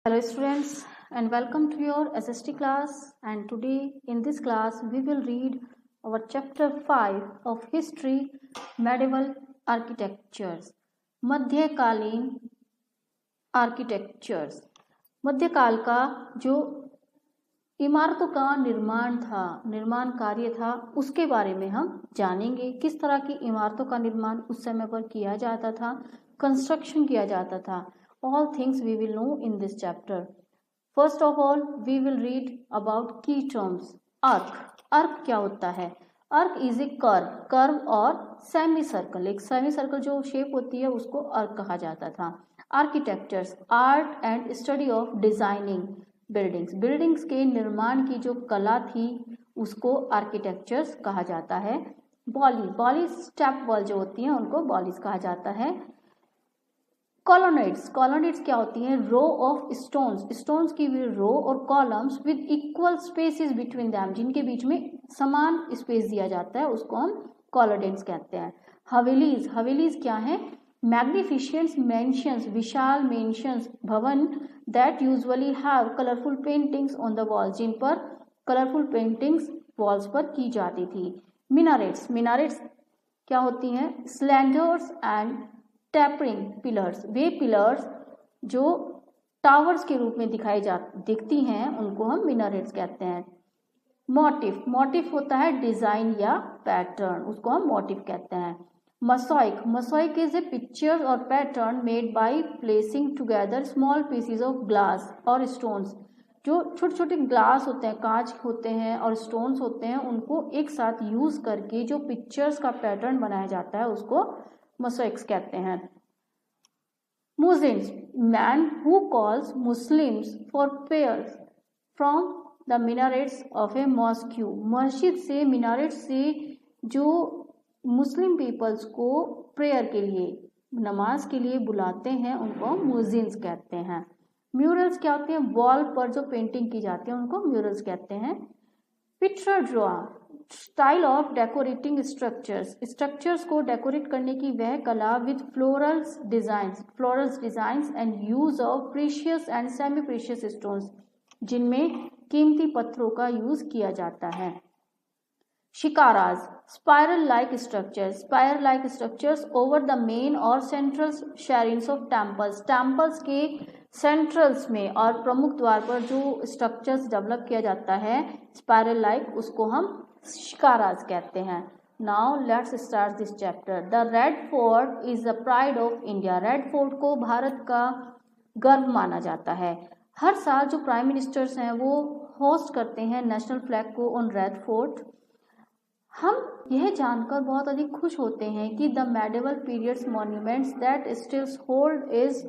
Hello students and welcome to your SST class, and today in this class we will read our chapter 5 of history medieval architectures मध्यकालीन architectures. मध्यकाल का जो इमारतों का निर्माण कार्य था उसके बारे में हम जानेंगे। किस तरह की इमारतों का निर्माण उस समय पर किया जाता था, कंस्ट्रक्शन किया जाता था। All things we will know in this chapter. First of all, we will read about key terms. Arc. Arc क्या होता है? Arc is a curve और सेमी सर्कल। एक सेमी सर्कल जो शेप होती है उसको arc कहा जाता था। Architectures, art and study of designing buildings. Buildings के निर्माण की जो कला थी उसको आर्किटेक्चर्स कहा जाता है। बॉलीज स्टेप वॉल जो होती हैं उनको बॉलीज कहा जाता है। कॉलोनेड्स क्या होती हैं? रो ऑफ स्टोन्स की भी रो और columns with equal spaces between them, जिनके बीच में समान स्पेस दिया जाता है, उसको हम कॉलोनेड्स कहते हैं। हवेलीज क्या है? मैग्निफिशिएंट मेंशंस, विशाल मेंशंस, भवन that usually have colourful paintings on the walls, जिन पर कलरफुल पेंटिंग्स वॉल्स पर की जाती थी। मिनारेट्स क्या होती हैं? स्लैंडर्स एंड टैपरिंग पिलर्स, वे पिलर्स जो टावर्स के रूप में दिखती हैं उनको हम मिनारेट्स कहते हैं। मोटिफ होता है डिजाइन या पैटर्न, उसको हम मोटिफ कहते हैं। मसोइक इज ए पिक्चर और pattern made by placing together small pieces of glass और स्टोन्स, जो छोटे छोटे ग्लास होते हैं, कांच होते हैं और स्टोन्स होते हैं, उनको एक साथ यूज करके जो पिक्चर्स का पैटर्न बनाया जाता है उसको मोज़ाइक्स कहते हैं। Muezzins, man who calls Muslims for prayers from the minarets of a mosque, मस्जिद से मिनारेट से जो मुस्लिम पीपल्स को प्रेयर के लिए, नमाज के लिए बुलाते हैं उनको मुज़िन्स कहते हैं। म्यूरल्स क्या होते हैं? वॉल पर जो पेंटिंग की जाती है उनको म्यूरल्स कहते हैं। Picture draw, style of decorating structures को डेकोरेट करने की वह कला with florals designs and use of precious and semi precious stones, जिनमें कीमती पत्थरों का यूज किया जाता है। Shikaras, spiral like structures over the main और सेंट्रल शेरिंग्स ऑफ टेम्पल्स के सेंट्रल्स में और प्रमुख द्वार पर जो स्ट्रक्चर्स डेवलप किया जाता है स्पाइरल लाइक, उसको हम शिकाराज कहते हैं। Now let's start this chapter. The red fort is the pride of India. Red fort को भारत का गर्व माना जाता है। हर साल जो प्राइम मिनिस्टर्स हैं वो होस्ट करते हैं नेशनल फ्लैग को ऑन रेड फोर्ट। हम यह जानकर बहुत अधिक खुश होते हैं कि the medieval periods monuments that still hold is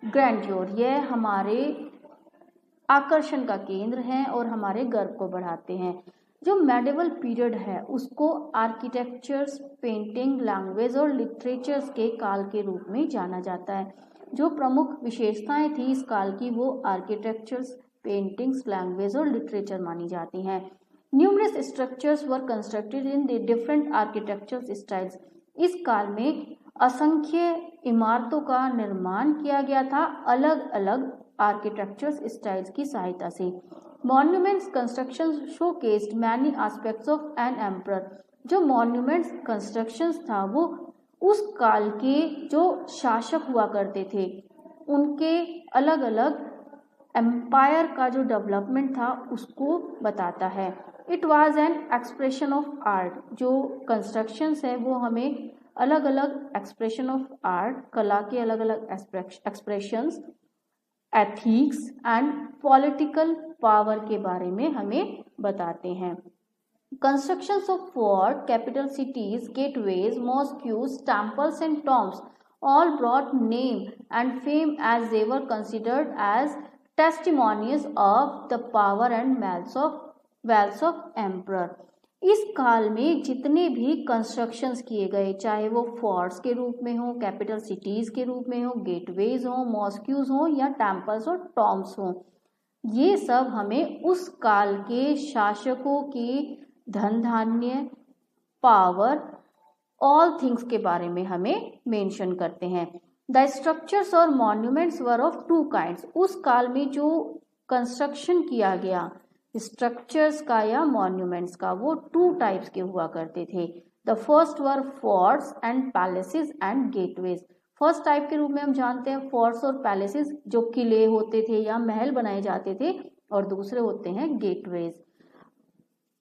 grandeur, यह हमारे आकर्षण का केंद्र है और हमारे गर्व को बढ़ाते हैं। जो मेडिवल पीरियड है उसको आर्किटेक्चर्स, पेंटिंग, लैंग्वेज और लिटरेचर्स के काल के रूप में जाना जाता है। जो प्रमुख विशेषताएं थी इस काल की वो आर्किटेक्चर्स, पेंटिंग्स, लैंग्वेज और लिटरेचर मानी जाती हैं। Numerous structures were constructed in the different architectural styles. इस काल में असंख्य इमारतों का निर्माण किया गया था अलग अलग आर्किटेक्चरल स्टाइल्स की सहायता से। Monuments construction showcased many aspects of an emperor. जो मॉन्यूमेंट्स कंस्ट्रक्शंस था वो उस काल के जो शासक हुआ करते थे उनके अलग अलग एम्पायर का जो डेवलपमेंट था उसको बताता है। It was an expression of art. जो कंस्ट्रक्शंस है वो हमें अलग अलग एक्सप्रेशन ऑफ आर्ट, कला के अलग अलग expressions, ethics and political power के बारे में हमें बताते हैं। Constructions of fort, capital cities, gateways, mosques, temples and tombs all brought name and fame as they were considered as testimonies of the power and wealth of emperor। इस काल में जितने भी कंस्ट्रक्शंस किए गए, चाहे वो फोर्ट्स के रूप में हो, कैपिटल सिटीज के रूप में हो, गेटवेज हो, मॉस्क्यूज हो या टेम्पल्स और टॉम्ब्स हो, ये सब हमें उस काल के शासकों की धन धान्य, पावर, ऑल थिंग्स के बारे में हमें मेंशन करते हैं। द स्ट्रक्चर्स और monuments were of two kinds. उस काल में जो कंस्ट्रक्शन किया गया स्ट्रक्चर्स का या मॉन्यूमेंट्स का, वो टू टाइप्स के हुआ करते थे। The first were forts and palaces and gateways. First type के रूप में हम जानते हैं फोर्ट्स और पैलेसेस, जो किले होते थे या महल बनाए जाते थे, और दूसरे होते हैं गेटवेज।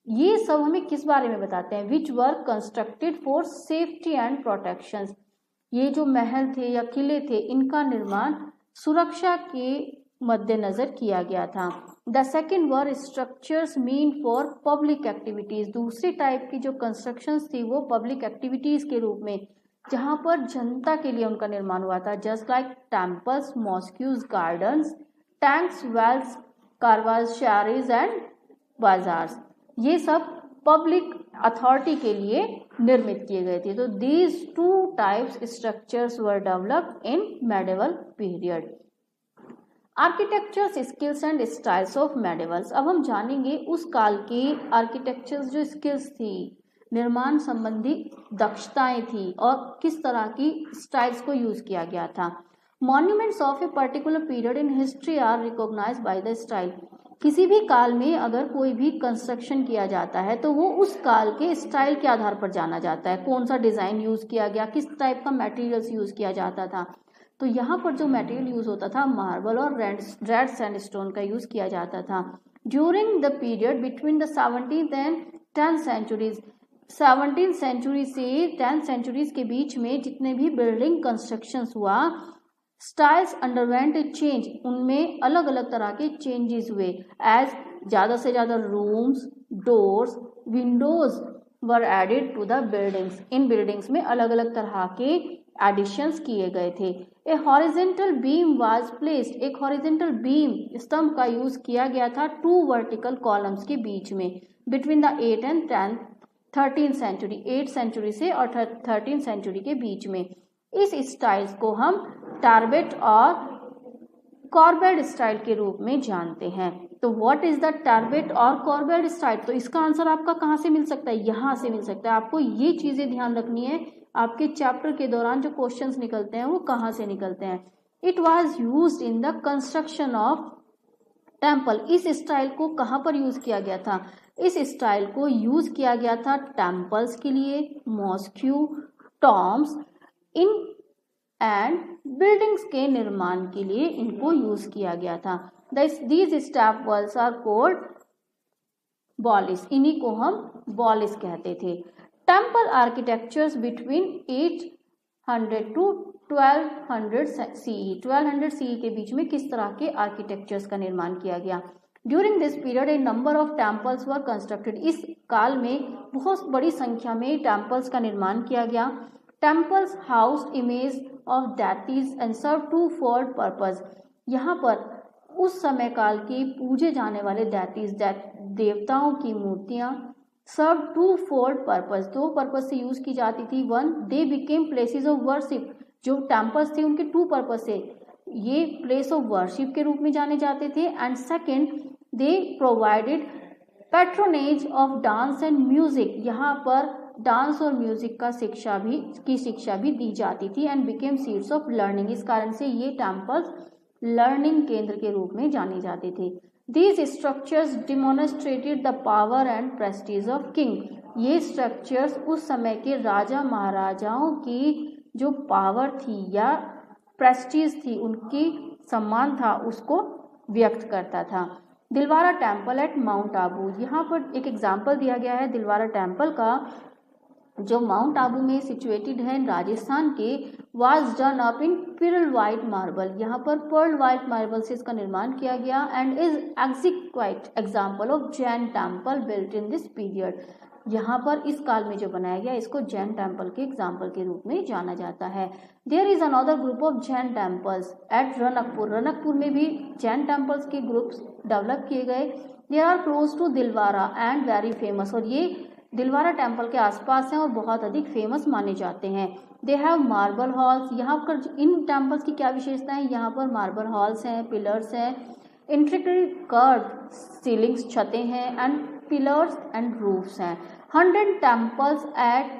ये सब हमें किस बारे में बताते हैं? Which were constructed for safety and protection. ये जो महल थे या किले थे, इनका निर्माण सुरक्षा के मद्देनजर किया गया था। The second were structures mean for public activities. दूसरी टाइप की जो कंस्ट्रक्शंस थी वो पब्लिक एक्टिविटीज के रूप में, जहां पर जनता के लिए उनका निर्माण हुआ था। Just like temples, mosques, gardens, tanks, wells, caravanserais and bazaars, ये सब पब्लिक अथॉरिटी के लिए निर्मित किए गए थे। तो these two types structures were developed in medieval period. Architectures skills and styles of medievals. अब हम जानेंगे उस काल की आर्किटेक्चर्स जो स्किल्स थी, निर्माण संबंधी दक्षताएं थी, और किस तरह की स्टाइल्स को यूज किया गया था। Monuments of a particular period in history are recognized by the style. किसी भी काल में अगर कोई भी कंस्ट्रक्शन किया जाता है तो वो उस काल के स्टाइल के आधार पर जाना जाता है। कौन सा डिजाइन यूज किया गया, किस टाइप का मटेरियल्स यूज किया जाता था। तो यहाँ पर जो मटेरियल यूज होता था, मार्बल और रेड सैंडस्टोन का यूज किया जाता था। During the period between the 17th and 10th centuries, 17th century से 10th सेंचुरीज के बीच में जितने भी बिल्डिंग कंस्ट्रक्शंस हुआ, स्टाइल्स अंडरवेंट ए चेंज। उनमें अलग अलग तरह के चेंजेस हुए। एज ज्यादा से ज्यादा rooms, doors, windows were added to the buildings. इन बिल्डिंग्स में अलग अलग तरह के एडिशंस किए गए थे। A horizontal beam was placed. एक हॉरिजेंटल बीम स्तंभ का यूज किया गया था टू वर्टिकल कॉलम्स के बीच में, between the 8th and 13th century, 8th century से और 13th सेंचुरी के बीच में। इस स्टाइल्स को हम टारबेट और कॉर्बेट स्टाइल के रूप में जानते हैं। तो व्हाट इज द टारबेट और कॉर्बेट स्टाइल? तो इसका आंसर आपका कहाँ से मिल सकता है? यहाँ से मिल सकता है। आपको ये चीजें ध्यान रखनी है, आपके चैप्टर के दौरान जो क्वेश्चंस निकलते हैं वो कहाँ से निकलते हैं। It was used in the construction of temple. इस स्टाइल को कहाँ पर यूज किया गया था? इस स्टाइल को यूज किया गया था टेम्पल्स के लिए, mosque, tombs, inn and buildings के निर्माण के लिए इनको यूज किया गया था। These step walls are called baolis. इन्हीं को हम बॉलिस कहते थे। Temple architectures between 800 to 1200 CE, 1200 CE के बीच में किस तरह के आर्किटेक्चर्स का निर्माण किया गया। During this period A number of temples were constructed. इस काल में बहुत बड़ी संख्या में टेम्पल्स का निर्माण किया गया। Temples house image of deities and serve twofold purpose. यहाँ पर उस समय काल के पूजे जाने वाले डेटीज, देवताओं की मूर्तियां, सर्व टू फोल्ड पर्पज, दो पर्पज से यूज की जाती थी। One, they became places of worship. जो टेम्पल्स थे उनके टू पर्पज से ये प्लेस ऑफ वर्शिप के रूप में जाने जाते थे। And second, they provided patronage of dance and music. यहाँ पर डांस और म्यूजिक का शिक्षा भी दी जाती थी। And became seats of learning. इस कारण से ये टेम्पल्स लर्निंग केंद्र के रूप में जाने जाते थे। These structures demonstrated the power and prestige of king. ये स्ट्रक्चर्स उस समय के राजा महाराजाओं की जो पावर थी या प्रेस्टीज थी, उनकी सम्मान था, उसको व्यक्त करता था। Dilwara temple at mount Abu. यहाँ पर एक एग्जाम्पल दिया गया है दिलवारा टेम्पल का, जो माउंट आबू में सिचुएटेड है राजस्थान के। Was done up in pearl white marble. यहाँ पर पर्ल वाइट मार्बल से इसका निर्माण किया गया। And is exquisite example of Jain temple built in this period. यहाँ पर इस काल में जो बनाया गया इसको जैन टेम्पल के एग्जाम्पल के रूप में जाना जाता है। There is another group of Jain temples at Ranakpur. Ranakpur में भी जैन टेम्पल्स के ग्रुप्स डेवलप किए गए। There are close to Dilwara and very famous. और ये दिलवारा टेम्पल के आसपास हैं और बहुत अधिक फेमस माने जाते हैं। They have marble halls. यहाँ पर इन टेम्पल्स की क्या विशेषता है? यहाँ पर मार्बल हॉल्स हैं, पिलर्स हैं, इंट्रिकेट कर्व सीलिंग्स, छतें हैं, एंड पिलर्स एंड रूफ्स हैं। 100 temples at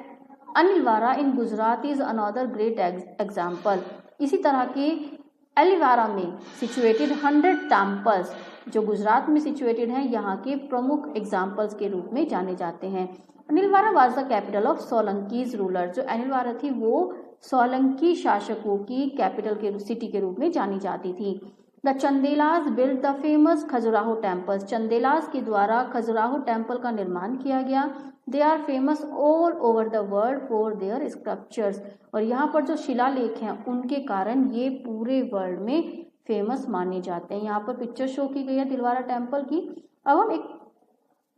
Anilwara in Gujarat is another great example. इसी तरह के एलिवारा में सिचुएटेड 100 टेम्पल्स जो गुजरात में सिचुएटेड हैं, यहाँ के प्रमुख एग्जाम्पल्स के रूप में जाने जाते हैं। Anilwara was the capital of Solankis ruler. जो अनिलवारा थी वो सोलंकी शासकों की कैपिटल के सिटी के रूप में जानी जाती थी। The Chandelas build the famous Khajuraho temples. Chandelas के द्वारा खजुराहो टेम्पल का निर्माण किया गया। They are famous all over the world for their sculptures. और यहाँ पर जो शिलालेख हैं उनके कारण ये पूरे वर्ल्ड में फेमस माने जाते हैं। यहाँ पर पिक्चर शो की गई है दिलवारा टेम्पल की। अब हम एक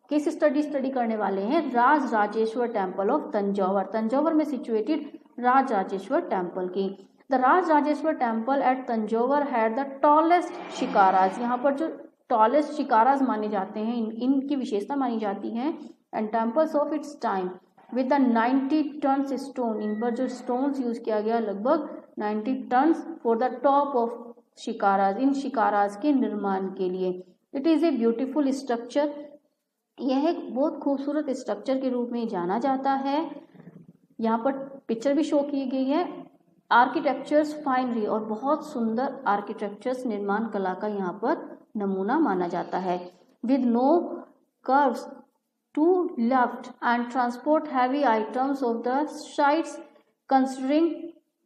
केस स्टडी करने वाले हैं राज राजेश्वर टेम्पल ऑफ तंजौर। तंजौर में सिचुएटेड राज राजेश्वर टेम्पल की। The Raj Rajeshwar temple at Tanjore had the tallest shikaras. यहाँ पर जो टॉलेस्ट शिकाराज माने जाते हैं इनकी विशेषता मानी जाती है। And temples of its time with the 90 tons stone. इन पर जो स्टोन्स यूज किया गया लगभग 90 tons for the top of shikharas, इन शिकाराज के निर्माण के लिए। It is a beautiful structure. यह एक बहुत खूबसूरत स्ट्रक्चर के रूप में जाना जाता है। यहाँ पर पिक्चर भी शो की गई है। आर्किटेक्चर्स फाइनरी और बहुत सुंदर आर्किटेक्चर्स निर्माण कला का यहाँ पर नमूना माना जाता है। With no curves to left and transport heavy items of the sides considering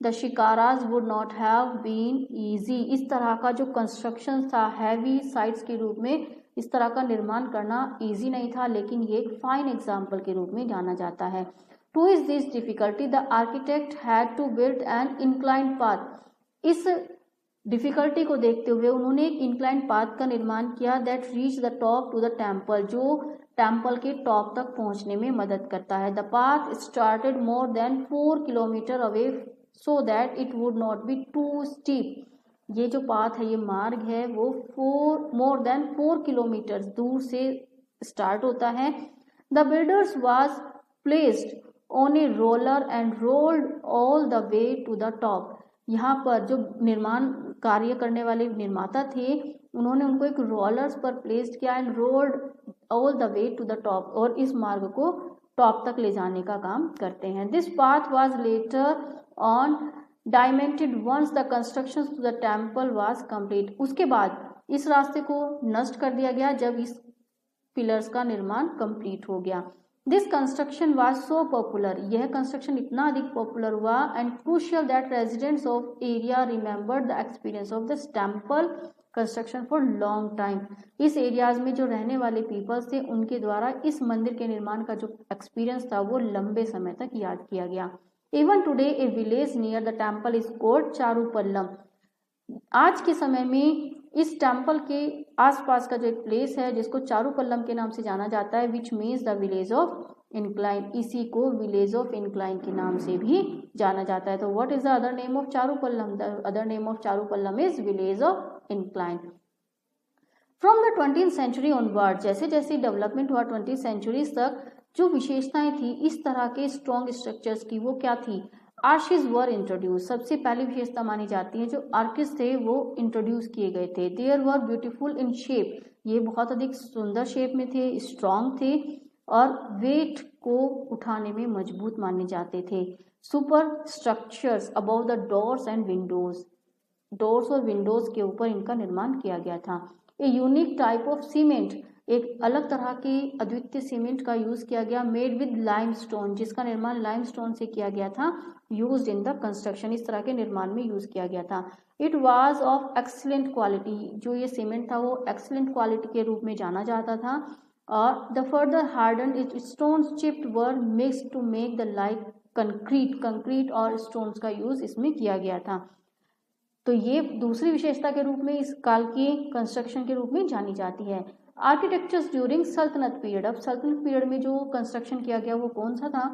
the shikharas would not have been easy. इस तरह का जो कंस्ट्रक्शन था हैवी साइड्स के रूप में, इस तरह का निर्माण करना इजी नहीं था, लेकिन ये एक फाइन एग्जाम्पल के रूप में जाना जाता है। To ease this difficulty the architect had to build an inclined path. इस डिफिकल्टी को देखते हुए उन्होंने एक इंक्लाइंड पाथ का निर्माण किया that reach the top to the temple, जो टेम्पल के टॉप तक पहुंचने में मदद करता है। The path started more than 4 kilometre away so that it would not be too steep. ये जो पाथ है, ये मार्ग है, वो मोर देन 4 किलोमीटर दूर से स्टार्ट होता है। The builders was placed on a roller and rolled all the way to the top. यहाँ पर जो निर्माण कार्य करने वाले निर्माता थे उन्होंने उनको एक रोलर्स पर प्लेस्ड किया and rolled all the way to the top, और इस मार्ग को टॉप तक ले जाने का काम करते हैं। This path was later on dismantled once the construction to the temple was complete. उसके बाद इस रास्ते को नष्ट कर दिया गया जब इस पिलर्स का निर्माण कंप्लीट हो गया। This construction was so popular. यह कंस्ट्रक्शन इतना अधिक पॉपुलर हुआ and crucial that residents of area remembered the experience of this temple construction for long time. इस एरियाज में जो रहने वाले पीपल्स थे उनके द्वारा इस मंदिर के निर्माण का जो एक्सपीरियंस था वो लंबे समय तक याद किया गया। Even today a village near the temple is called Charupallam. आज के समय में इस टेम्पल के आसपास का जो एक प्लेस है जिसको चारूपल्लम के नाम से जाना जाता है, which means the village of incline. इसी को विलेज ऑफ इंक्लाइन के नाम से भी जाना जाता है। तो what is the other name of Charupallam? The other name of Charupallam is village of incline. From the 20th century onward, जैसे जैसे डेवलपमेंट हुआ 20th सेंचुरी तक, जो विशेषताएं थी इस तरह के स्ट्रॉन्ग स्ट्रक्चर्स की, वो क्या थी? आर्चिज वर इंट्रोड्यूस। सबसे पहली विशेषता मानी जाती है जो आर्किस थे वो इंट्रोड्यूस किए गए थे। There were beautiful in shape. ये बहुत अधिक सुंदर शेप में थे, स्ट्रॉन्ग थे और वेट को उठाने में मजबूत माने जाते थे। Super structures above the doors and Windows. Doors और विंडोज के ऊपर इनका निर्माण किया गया था। A unique type of cement, एक अलग तरह की अद्वितीय सीमेंट का यूज किया गया। मेड विद लाइमस्टोन, जिसका निर्माण लाइमस्टोन से किया गया था। यूज्ड इन द कंस्ट्रक्शन, इस तरह के निर्माण में यूज किया गया था। It was of excellent quality, जो ये सीमेंट था वो एक्सीलेंट क्वालिटी के रूप में जाना जाता था। और the further harden it stones chipped were mixed to make the like concrete. Concrete और स्टोन्स का यूज इसमें किया गया था। तो ये दूसरी विशेषता के रूप में इस काल की कंस्ट्रक्शन के रूप में जानी जाती है। आर्किटेक्चर्स ड्यूरिंग सल्तनत पीरियड। अब सल्तनत पीरियड में जो कंस्ट्रक्शन किया गया वो कौन सा था?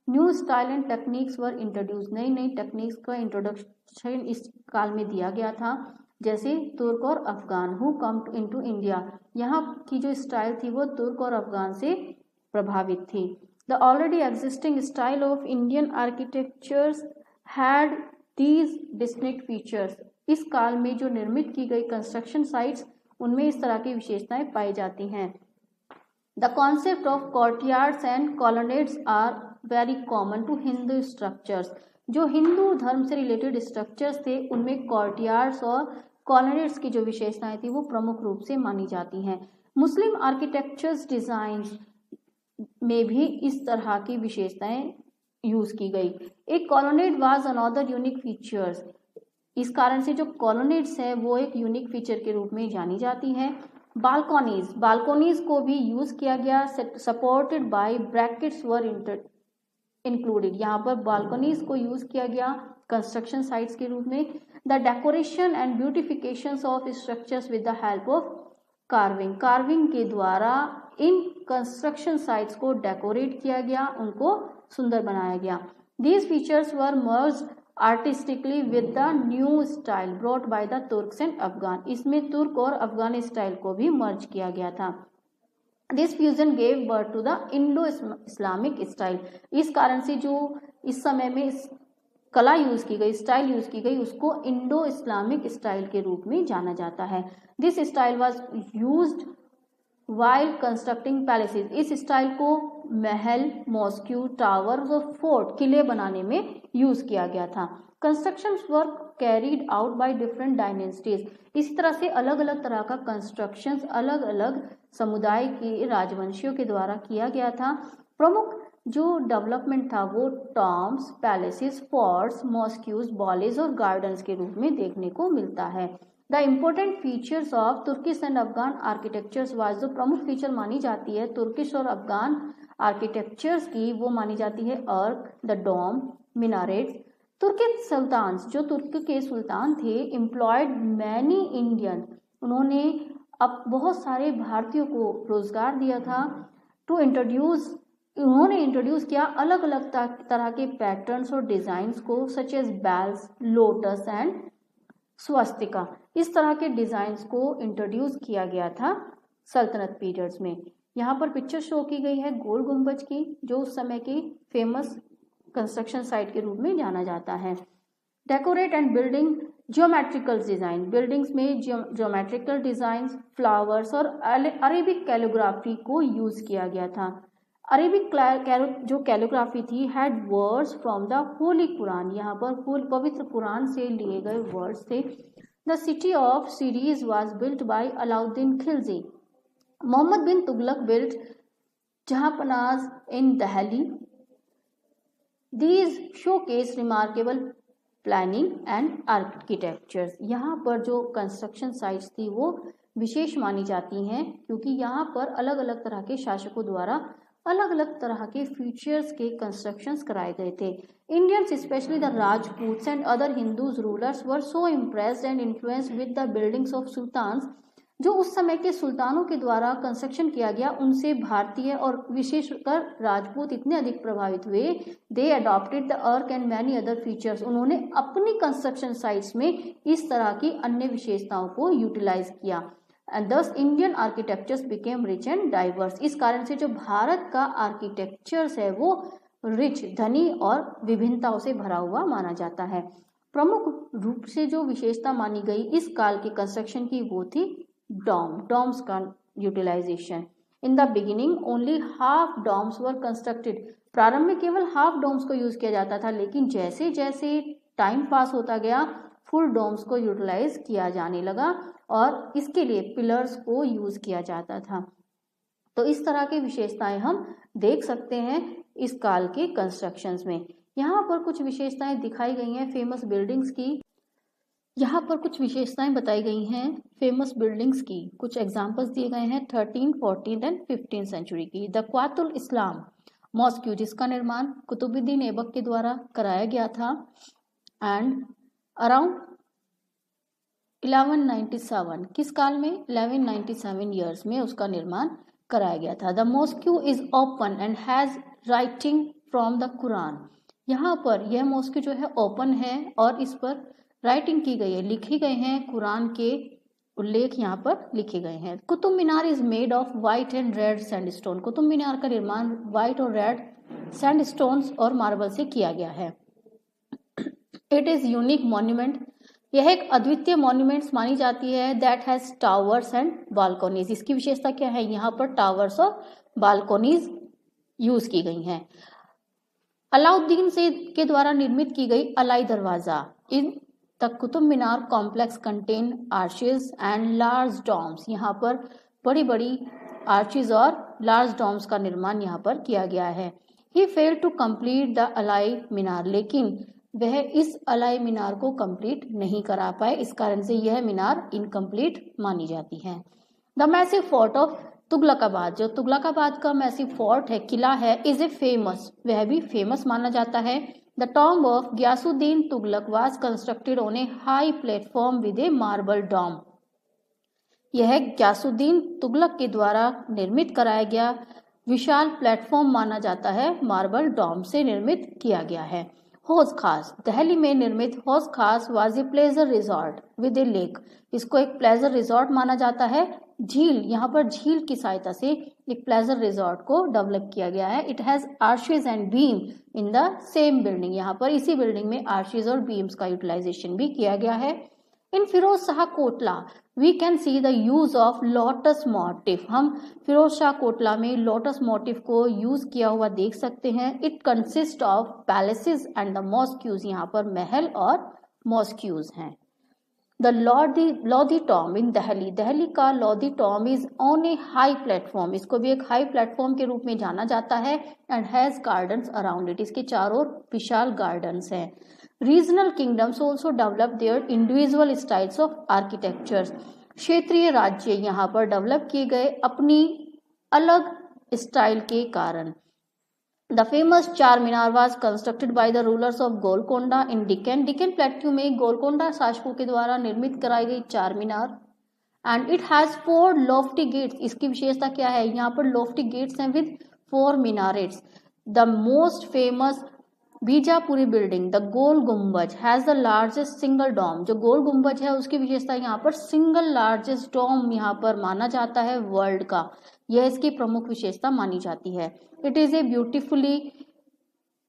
New style and techniques were introduce. नई नई टेक्निक्स का इंट्रोडक्शन इस काल में दिया गया था, जैसे तुर्क और Afghan who come into India. यहाँ की जो स्टाइल थी वो तुर्क और अफगान से प्रभावित थी। The already existing style of Indian architectures had these distinct features. इस काल में जो निर्मित की गई कंस्ट्रक्शन साइट्स उनमें इस तरह की विशेषताएं पाई जाती हैं। The concept of courtyards and colonnades are very common to Hindu structures. जो हिंदू धर्म से रिलेटेड स्ट्रक्चर्स थे उनमें कोर्टयार्ड्स और कॉलोनेट्स की जो विशेषताएं थी वो प्रमुख रूप से मानी जाती हैं। मुस्लिम आर्किटेक्चर्स डिजाइन में भी इस तरह की विशेषताएं यूज की गई। एक कॉलोनेट वाज अनदर यूनिक फीचर्स, इस कारण से जो कॉलोनेट्स है वो एक यूनिक फीचर के रूप में जानी जाती है। बालकोनीज को भी यूज किया गया, supported by brackets were included, यहाँ पर बालकोनीज को यूज किया गया कंस्ट्रक्शन साइट्स के रूप में। The decoration and beautification of structures with the help of carving के द्वारा इन कंस्ट्रक्शन साइट्स को डेकोरेट किया गया, उनको सुंदर बनाया गया। These features were merged artistically with the new style brought by the Turks and Afghan, इसमें तुर्क और अफगान स्टाइल को भी मर्ज किया गया था। This fusion gave birth to the Indo Islamic style, इस कारण से जो इस समय में कला यूज की गई, स्टाइल यूज की गई, उसको इंडो इस्लामिक स्टाइल के रूप में जाना जाता है। This style was used while constructing palaces, इस स्टाइल को महल, मॉस्क्यू, टावर्स और फोर्ट, किले बनाने में यूज किया गया था। Constructions were carried out by different dynasties, इसी तरह से अलग अलग तरह का कंस्ट्रक्शंस अलग अलग समुदाय के राजवंशियों के द्वारा किया गया था। प्रमुख जो डेवलपमेंट था वो टॉम्स, पैलेसेस, फोर्ट्स, मॉस्क्यूज, बॉलेज और गार्डन्स के रूप में देखने को मिलता है। The important features of Turkish and Afghan architectures was, जो प्रमुख फीचर मानी जाती है तुर्किश और अफगान आर्किटेक्चर्स की, वो मानी जाती है अर्क, द डोम, मिनारेट्स। तुर्किक सुल्तान, जो तुर्क के सुल्तान थे, एम्प्लॉयड मैनी इंडियन, उन्होंने अब बहुत सारे भारतीयों को रोजगार दिया था। उन्होंने इंट्रोड्यूस किया अलग अलग तरह के पैटर्न्स और डिजाइन्स को, such as bells, lotus and swastika, इस तरह के डिजाइन्स को इंट्रोड्यूस किया गया था सल्तनत पीरियड्स में। यहाँ पर पिक्चर शो की गई है गोल गुंबज की, जो उस समय की फेमस कंस्ट्रक्शन साइट के रूप में जाना जाता है। Decorate and building geometrical design, buildings में जियोमेट्रिकल डिजाइन, फ्लावर्स और अरेबिक कैलिग्राफी को यूज किया गया था। अरेबिक जो कैलिग्राफी थी had words from the holy Quran, यहाँ पर पवित्र कुरान से लिए गए वर्ड्स थे। The city of Siri was built by Alauddin Khilji. Mohammad bin Tughlaq built Jahanpanah in Delhi. These showcase remarkable planning and architectures, यहाँ पर जो कंस्ट्रक्शन साइट्स थी वो विशेष मानी जाती हैं, क्योंकि यहाँ पर अलग अलग तरह के शासकों द्वारा अलग अलग तरह के फीचर्स के कंस्ट्रक्शंस कराए गए थे। Indians, specially the Rajputs and other Hindus rulers, were so impressed and influenced with the buildings of sultans, जो उस समय के सुल्तानों के द्वारा कंस्ट्रक्शन किया गया, उनसे भारतीय और विशेषकर राजपूत इतने अधिक प्रभावित हुए। दे अडॉप्टेड द अर्क एंड मैनी अदर फीचर्स, उन्होंने अपनी कंस्ट्रक्शन साइट्स में इस तरह की अन्य विशेषताओं को यूटिलाइज किया। एंड दस Indian architectures became rich and diverse, इस कारण से जो भारत का आर्किटेक्चर्स है वो रिच, धनी और विभिन्नताओं से भरा हुआ माना जाता है। प्रमुख रूप से जो विशेषता मानी गई इस काल के कंस्ट्रक्शन की वो थी डॉम्स का utilization. In the beginning only half domes were constructed, प्रारंभ में केवल हाफ डॉम्स को यूज किया जाता था, लेकिन जैसे जैसे टाइम पास होता गया फुल डॉम्स को यूटिलाइज किया जाने लगा और इसके लिए पिलर्स को यूज किया जाता था। तो इस तरह की विशेषताएं हम देख सकते हैं इस काल के कंस्ट्रक्शंस में। यहाँ पर कुछ विशेषताएं दिखाई गई हैं फेमस बिल्डिंग्स की, यहाँ पर कुछ विशेषताएं बताई गई हैं फेमस बिल्डिंग्स की, कुछ एग्जांपल्स दिए गए हैं 13, 14 एंड 15 सेंचुरी की। द क्वातुल इस्लाम मॉस्क्यू, जिसका निर्माण कुतुबुद्दीन ऐबक के द्वारा कराया गया था, एंड अराउंड 1197, किस काल में 1197 ईयर्स में उसका निर्माण कराया गया था। The mosque is open and has writing from the Quran, यहाँ पर यह मॉस्क्यू जो है ओपन है और इस पर राइटिंग की गई है, लिखे गए हैं कुरान के उल्लेख यहाँ पर लिखे गए हैं। Qutub Minar is made of white and red sandstone, Qutub Minar का निर्माण व्हाइट और रेड सैंडस्टोन्स और मार्बल से किया गया है। इट इज यूनिक मॉन्यूमेंट, यह एक अद्वितीय मॉन्यूमेंट्स मानी जाती है। दैट हैज टावर्स एंड बालकोनीज, इसकी विशेषता क्या है, यहाँ पर टावर्स और बालकोनीज यूज की गई हैं। अलाउद्दीन से के द्वारा निर्मित की गई Alai Darwaza. In the Qutub Minar complex contain arches and large domes. यहाँ पर बड़ी बड़ी आर्चेज और लार्ज डॉम्स का निर्माण यहाँ पर किया गया है। He failed to complete the Alai Minar, लेकिन वह इस अलाई मीनार को कंप्लीट नहीं करा पाए, इस कारण से यह मीनार इनकम्प्लीट मानी जाती है। The massive fort of Tughlaqabad, जो तुगलकाबाद का मैसिव फोर्ट है, किला है, इज ए फेमस, वह भी फेमस माना जाता है। The tomb of Ghiyasuddin Tughlaq was constructed on a high platform with a marble dome. यह ग्यासुद्दीन तुगलक के द्वारा निर्मित कराया गया विशाल प्लेटफॉर्म माना जाता है, मार्बल डॉम से निर्मित किया गया है। हौज खास, दिल्ली में निर्मित हौज खास was a pleasure resort with A lake. इसको एक प्लेजर रिजॉर्ट माना जाता है। झील, यहाँ पर झील की सहायता से एक प्लेजर रिजॉर्ट को डेवलप किया गया है। It has arches and beam in the same building. यहाँ पर इसी बिल्डिंग में आर्चेज और बीम्स का यूटिलाइजेशन भी किया गया है। In Firoz Shah Kotla we can see the use of lotus motif. हम फिरोज शाह कोटला में लोटस मोटिव को यूज किया हुआ देख सकते हैं। It consist of palaces and the mosques. यहाँ पर महल और मॉस्क्यूज हैं। The Lodhi tomb in Delhi, Delhi का Lodhi tomb is on a high platform. इसको भी एक हाई प्लेटफॉर्म के रूप में जाना जाता है। And has gardens around it, इसके चारों ओर विशाल गार्डन्स हैं। Regional kingdoms also develop their individual styles of architectures. क्षेत्रीय राज्य यहाँ पर डेवलप किए गए अपनी अलग स्टाइल के कारण। The famous Char Minar was constructed by the rulers of Golconda in Deccan. Deccan plateau में गोलकोंडा शासकों के द्वारा निर्मित कराई गई Char Minar. And it has 4 lofty gates. इसकी विशेषता क्या है, यहाँ पर लॉफ्टी गेट्स हैं with 4 minarets. The most famous Bijapuri building the Gol Gumbaz has the largest single dome. जो गोल गुम्बज है उसकी विशेषता यहाँ पर सिंगल लार्जेस्ट डोम यहाँ पर माना जाता है वर्ल्ड का। यह इसकी प्रमुख विशेषता मानी जाती है। It is a beautifully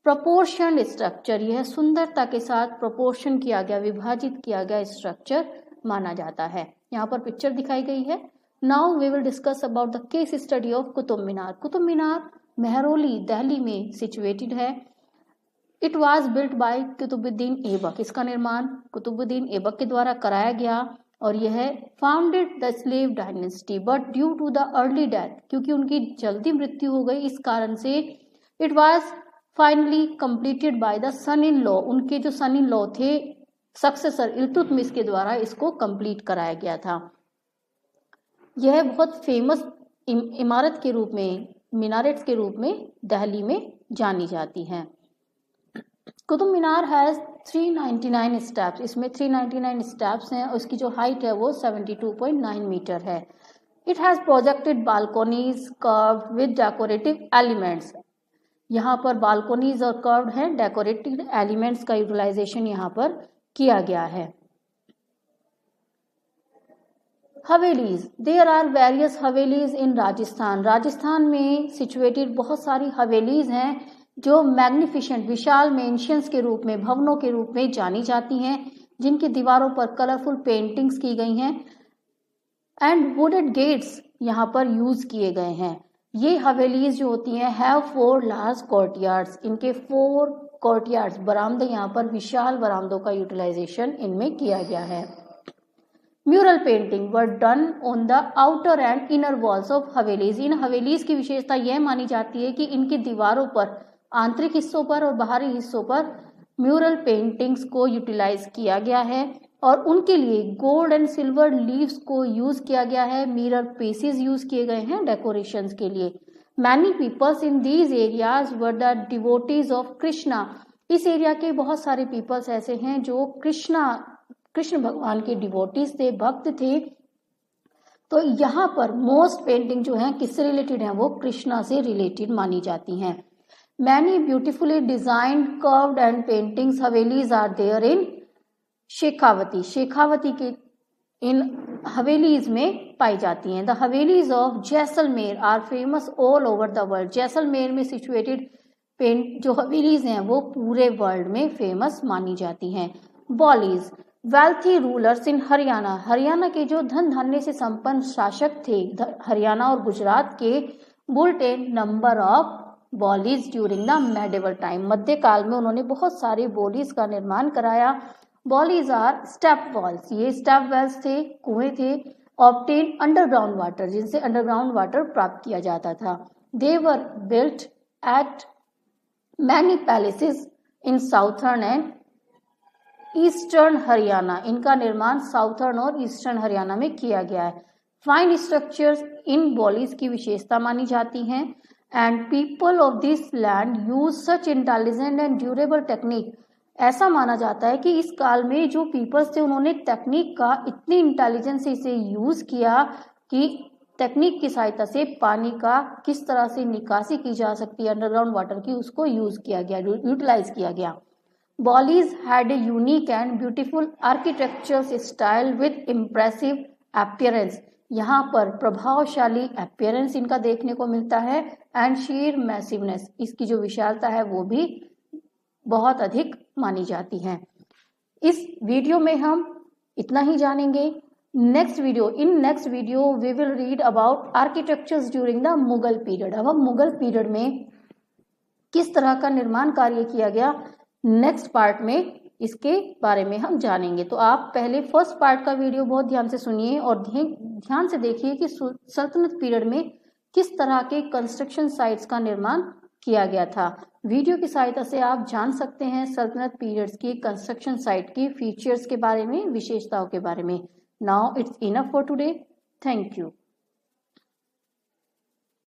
proportioned structure. यह सुंदरता के साथ प्रोपोर्शन किया गया, विभाजित किया गया स्ट्रक्चर माना जाता है। यहाँ पर पिक्चर दिखाई गई है। Now we will discuss about the case study of Qutub Minar. Qutub Minar Mehrauli Delhi में सिचुएटेड है। It was built by Qutubuddin Aibak. इसका निर्माण कुतुबुद्दीन ऐबक के द्वारा कराया गया और यह founded the slave dynasty but due to the early death, क्योंकि उनकी जल्दी मृत्यु हो गई इस कारण से it was finally completed by the son in law. उनके जो सन इन लॉ थे सक्सेसर इल्तुतमिश के द्वारा इसको कंप्लीट कराया गया था। यह बहुत फेमस इमारत के रूप में, मीनारेट्स के रूप में दिल्ली में जानी जाती है। Qutub Minar has 399 steps. इसमें 399 स्टेप्स हैं और इसकी जो हाइट है वो 72.9 मीटर है। It has projected balconies curved with decorative elements. यहाँ पर बालकोनीज और कर्व्ड हैं, डेकोरेटिव एलिमेंट्स का यूटिलाइजेशन यहाँ पर किया गया है। Havelis, there are various havelis in Rajasthan. Rajasthan में सिचुएटेड बहुत सारी हवेलीज हैं जो मैग्निफिशेंट, विशाल मेंशंस के रूप में, भवनों के रूप में जानी जाती हैं, जिनकी दीवारों पर कलरफुल पेंटिंग्स की गई हैं एंड वुडेड गेट्स यहाँ पर यूज किए गए हैं। ये हवेलीज जो होती हैं हैव 4 लार्ज कोर्टयार्ड्स। इनके 4 कोर्टयार्ड्स, बरामदे, यहाँ पर विशाल बरामदों का यूटिलाइजेशन इनमें किया गया है। Mural painting were done on the outer and inner walls of havelis. इन हवेलीज की विशेषता यह मानी जाती है कि इनकी दीवारों पर, आंतरिक हिस्सों पर और बाहरी हिस्सों पर म्यूरल पेंटिंग्स को यूटिलाइज किया गया है और उनके लिए गोल्ड एंड सिल्वर लीव्स को यूज किया गया है। मिरर पीसेस यूज किए गए हैं डेकोरेशंस के लिए। Many peoples in these areas were the devotees of Krishna. इस एरिया के बहुत सारे पीपल्स ऐसे हैं जो कृष्ण भगवान के डिवोटीज थे, भक्त थे। तो यहाँ पर मोस्ट पेंटिंग जो है किससे रिलेटेड है, वो कृष्णा से रिलेटेड मानी जाती हैं। Many beautifully designed curved and paintings havelis are there in Shekhawati. Shekhawati के इन हवेलीज में पाई जाती हैं। The havelis of Jaisalmer are famous all over the world. Jaisalmer में सिचुएटेड पेंट जो हवेलीज हैं वो पूरे वर्ल्ड में फेमस मानी जाती हैं। Baolis, wealthy rulers in Haryana. Haryana के जो धन धान्य से संपन्न शासक थे हरियाणा और गुजरात के, built a number of baolis during the medieval time. मध्यकाल में उन्होंने बहुत सारे बॉलीज का निर्माण कराया। बॉलीज आर स्टेप वॉल्स, ये स्टेप वेल्स थे, कुएं थे, ऑब्टेन अंडरग्राउंड वाटर, जिनसे अंडरग्राउंड वाटर प्राप्त किया जाता था। They were built at many palaces in southern and eastern Haryana, इनका निर्माण साउथर्न और ईस्टर्न हरियाणा में किया गया है। फाइन स्ट्रक्चर्स इन बॉलीज की विशेषता मानी जाती हैं। And people of this land use such intelligent and durable technique, ऐसा माना जाता है कि इस काल में जो पीपल्स थे उन्होंने टेक्निक का इतनी इंटेलिजेंस से इसे यूज किया कि टेक्निक की सहायता से पानी का किस तरह से निकासी की जा सकती है अंडरग्राउंड वाटर की, उसको यूज किया गया, यूटिलाइज किया गया। Baolis had a unique and beautiful architectural style with impressive appearance, यहाँ पर प्रभावशाली अपीयरेंस इनका देखने को मिलता है। एंड शीर मैसिवनेस, इसकी जो विशालता है वो भी बहुत अधिक मानी जाती है। इस वीडियो में हम इतना ही जानेंगे। In next video we will read about architectures during the Mughal period. अब हम मुगल पीरियड में किस तरह का निर्माण कार्य किया गया, नेक्स्ट पार्ट में इसके बारे में हम जानेंगे। तो आप पहले फर्स्ट पार्ट का वीडियो बहुत ध्यान से सुनिए और ध्यान से देखिए कि सल्तनत पीरियड में किस तरह के कंस्ट्रक्शन साइट्स का निर्माण किया गया था। वीडियो की सहायता से आप जान सकते हैं सल्तनत पीरियड्स की कंस्ट्रक्शन साइट की फीचर्स के बारे में, विशेषताओं के बारे में। Now it's enough for today. Thank you.